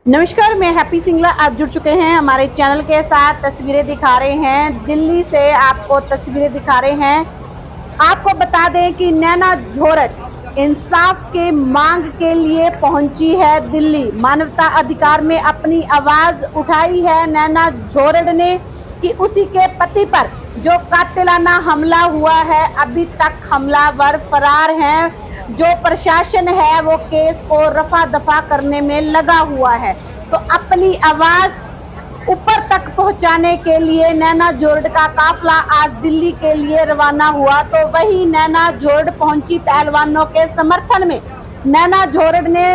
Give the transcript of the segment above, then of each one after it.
नमस्कार, मैं हैप्पी सिंगला। आप जुड़ चुके हैं हमारे चैनल के साथ। तस्वीरें दिखा रहे हैं दिल्ली से, आपको तस्वीरें दिखा रहे हैं। आपको बता दें कि नैना झोरड इंसाफ के मांग के लिए पहुंची है दिल्ली। मानवता अधिकार में अपनी आवाज उठाई है नैना झोरड ने कि उसी के पति पर जो कातिलाना हमला हुआ है, अभी तक हमलावर फरार हैं। जो प्रशासन है वो केस को रफा दफा करने में लगा हुआ है। तो अपनी आवाज ऊपर तक पहुंचाने के लिए नैना झोरड का काफिला आज दिल्ली के लिए रवाना हुआ। तो वही नैना झोरड पहुंची पहलवानों के समर्थन में। नैना झोरड ने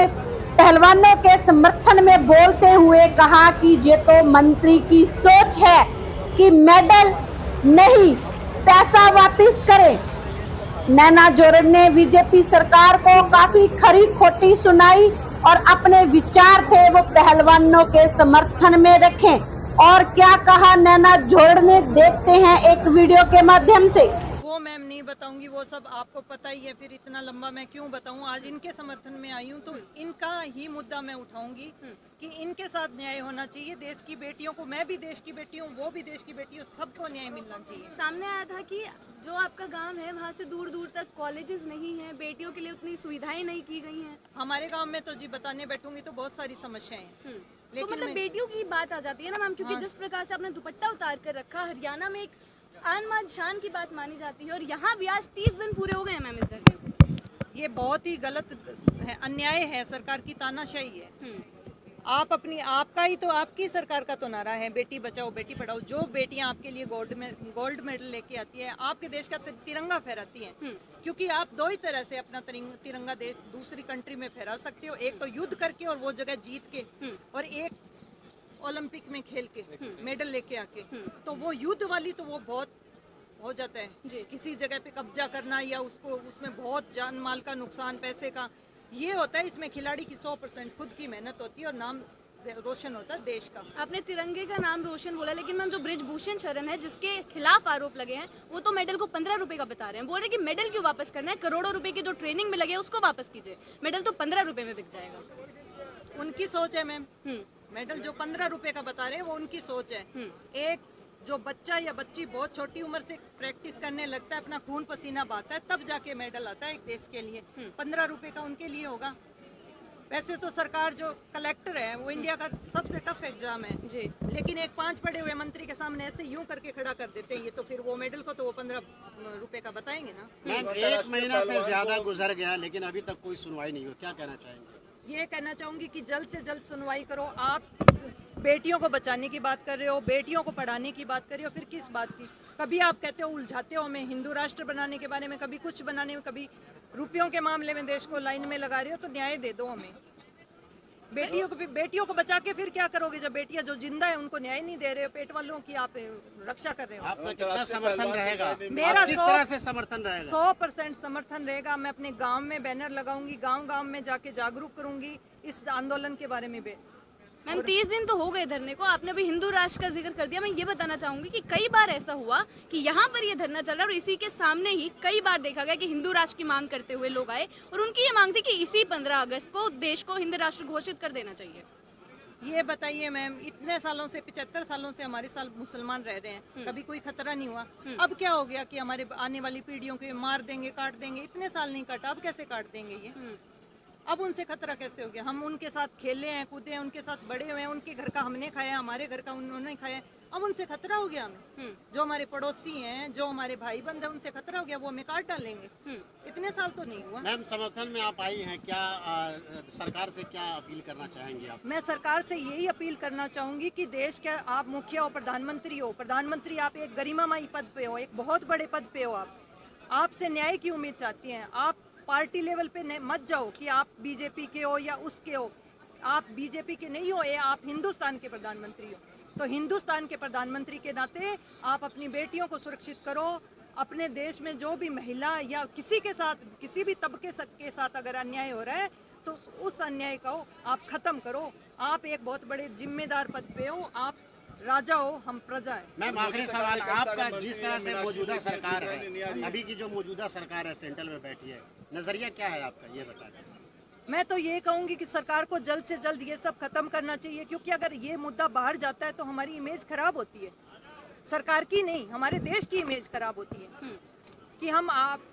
पहलवानों के समर्थन में बोलते हुए कहा कि ये तो मंत्री की सोच है कि मेडल नहीं, पैसा वापस करें। नैना झोरड ने बीजेपी सरकार को काफी खरी खोटी सुनाई और अपने विचार थे वो पहलवानों के समर्थन में रखें। और क्या कहा नैना झोरड ने, देखते हैं एक वीडियो के माध्यम से। वो मैम नहीं बताऊंगी, वो सब आपको पता ही है, फिर इतना लंबा मैं क्यों बताऊं। आज इनके समर्थन में आई हूं तो इनका ही मुद्दा मैं उठाऊंगी कि इनके साथ न्याय होना चाहिए। देश की बेटियों को, मैं भी देश की बेटी हूं, वो भी देश की बेटी हूं, सबको न्याय मिलना चाहिए। सामने आया था कि जो आपका गांव है वहाँ से दूर दूर तक कॉलेजेस नहीं है, बेटियों के लिए उतनी सुविधाएं नहीं की गई हैं। हमारे गाँव में तो जी बताने बैठूंगी तो बहुत सारी समस्याएं हैं। तो मतलब बेटियों की बात आ जाती है ना मैम, क्योंकि जिस प्रकार से आपने दुपट्टा उतार कर रखा, हरियाणा में एक आन मान शान की बात मानी जाती है, और यहाँ भी आज 30 दिन पूरे हो गए हैं मैम इस धरने को। ये बहुत ही गलत है, अन्याय है, सरकार की तानाशाही है। आप अपनी, आपका ही तो, आपकी सरकार का तो नारा है बेटी बचाओ बेटी पढ़ाओ। जो बेटियां आपके लिए गोल्ड मेडल लेके आती है, आपके देश का तिरंगा फहराती हैं, क्योंकि आप दो ही तरह से अपना तिरंगा देश दूसरी कंट्री में फहरा सकते हो। एक तो युद्ध करके और वो जगह जीत के, और एक ओलंपिक में खेल के मेडल लेके आके। तो वो युद्ध वाली तो वो बहुत हो जाता है जी, किसी जगह पे कब्जा करना या उसको, उसमें बहुत जान माल का नुकसान, पैसे का ये होता है। इसमें खिलाड़ी की 100% खुद की मेहनत होती है और नाम रोशन होता है देश का। आपने तिरंगे का नाम रोशन बोला, लेकिन मैम जो ब्रिजभूषण शरण है जिसके खिलाफ आरोप लगे हैं, वो तो मेडल को 15 रुपए का बता रहे हैं। बोल रहे हैं कि मेडल क्यों वापस करना है, करोड़ों रुपए की जो ट्रेनिंग में लगे उसको वापस कीजिए, मेडल तो 15 रुपए में बिक जाएगा। उनकी सोच है मैम। मेडल जो 15 रुपए का बता रहे हैं वो उनकी सोच है। एक जो बच्चा या बच्ची बहुत छोटी उम्र से प्रैक्टिस करने लगता है, अपना खून पसीना बहाता है, तब जाके मेडल आता है एक देश के लिए। 15 रुपए का उनके लिए होगा। वैसे तो सरकार जो कलेक्टर है वो इंडिया का सबसे टफ एग्जाम है जी, लेकिन एक 5 पढ़े हुए मंत्री के सामने ऐसे यूं करके खड़ा कर देते हैं। ये तो फिर वो मेडल को तो वो 15 रुपए का बताएंगे ना। मैम, 1 महीना से ज्यादा गुजर गया लेकिन अभी तक कोई सुनवाई नहीं हुई, क्या कहना चाहेंगे? ये कहना चाहूंगी कि जल्द से जल्द सुनवाई करो। आप बेटियों को बचाने की बात कर रहे हो, बेटियों को पढ़ाने की बात कर रहे हो, फिर किस बात की? कभी आप कहते हो, उलझाते हो हमें हिंदू राष्ट्र बनाने के बारे में, कभी कुछ बनाने में, कभी रुपयों के मामले में देश को लाइन में लगा रहे हो। तो न्याय दे दो हमें। बेटियों को बचा के फिर क्या करोगे? जब बेटियां जो जिंदा है उनको न्याय नहीं दे रहे हो, पेट वालों की आप रक्षा कर रहे हो। आपका कितना समर्थन रहेगा? मेरा किस तरह से समर्थन रहेगा? 100% समर्थन रहेगा। मैं अपने गांव में बैनर लगाऊंगी, गांव में जाके जागरूक करूंगी इस आंदोलन के बारे में। मैम 30 दिन तो हो गए धरने को, आपने अभी हिंदू राष्ट्र का जिक्र कर दिया। मैं ये बताना चाहूंगी कि कई बार ऐसा हुआ कि यहाँ पर ये धरना चल रहा है और इसी के सामने ही कई बार देखा गया कि हिंदू राष्ट्र की मांग करते हुए लोग आए, और उनकी ये मांग थी कि इसी 15 अगस्त को देश को हिंदू राष्ट्र घोषित कर देना चाहिए। ये बताइए मैम, इतने सालों से, 75 सालों से हमारे साल मुसलमान रह रहे हैं, कभी कोई खतरा नहीं हुआ। अब क्या हो गया कि हमारे आने वाली पीढ़ियों को मार देंगे, काट देंगे? इतने साल नहीं काटा, अब कैसे काट देंगे ये? अब उनसे खतरा कैसे हो गया? हम उनके साथ खेले हैं, कूदे हैं, उनके साथ बड़े हुए हैं, उनके घर का हमने खाया, हमारे घर का उन्होंने खाया। अब उनसे खतरा हो गया हमें? जो हमारे पड़ोसी हैं, जो हमारे भाई बंद है, उनसे खतरा हो गया, वो हमें काट डालेंगे? इतने साल तो नहीं हुआ। मैम, समर्थन में आप आई हैं, क्या सरकार से क्या अपील करना चाहेंगी आप? मैं सरकार से यही अपील करना चाहूंगी कि देश के आप मुखिया हो, प्रधानमंत्री हो। प्रधानमंत्री आप एक गरिमामयी पद पे हो, एक बहुत बड़े पद पे हो। आपसे न्याय की उम्मीद चाहती हैं। आप पार्टी लेवल पे मत जाओ कि आप बीजेपी के हो या उसके हो। आप बीजेपी के नहीं हो, ये आप हिंदुस्तान के प्रधानमंत्री हो। तो हिंदुस्तान के प्रधानमंत्री के नाते आप अपनी बेटियों को सुरक्षित करो। अपने देश में जो भी महिला या किसी के साथ, किसी भी तबके के साथ अगर अन्याय हो रहा है तो उस अन्याय को आप खत्म करो। आप एक बहुत बड़े जिम्मेदार पद पे हो, आप राजा हो, हम प्रजा है। मैम, आखिरी सवाल, आपका जिस तरह से मौजूदा सरकार है, अभी की जो मौजूदा सरकार है सेंट्रल में बैठी है, नजरिया क्या है आपका, ये बता दें। मैं तो ये कहूंगी कि सरकार को जल्द से जल्द ये सब खत्म करना चाहिए, क्योंकि अगर ये मुद्दा बाहर जाता है तो हमारी इमेज खराब होती है, सरकार की नहीं हमारे देश की इमेज खराब होती है कि हम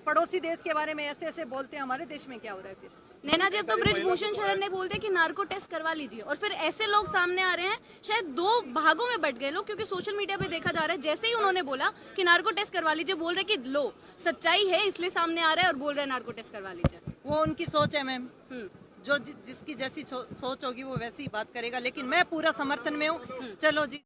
पड़ोसी देश के बारे में ऐसे ऐसे बोलते हैं, हमारे देश में क्या हो रहा है फिर। नैना जी, अब तो ब्रिजभूषण शरण ने बोलते हैं कि नार्को टेस्ट करवा लीजिए, और फिर ऐसे लोग सामने आ रहे हैं, शायद दो भागों में बट गए लोग, क्योंकि सोशल मीडिया पे देखा जा रहा है जैसे ही उन्होंने बोला कि नार्को टेस्ट करवा लीजिए, बोल रहे कि लो सच्चाई है इसलिए सामने आ रहा है और बोल रहे हैं नार्को टेस्ट करवा लीजिए। वो उनकी सोच है मैम, जो जिसकी जैसी सोच होगी वो वैसी ही बात करेगा, लेकिन मैं पूरा समर्थन में हूँ। चलो जी।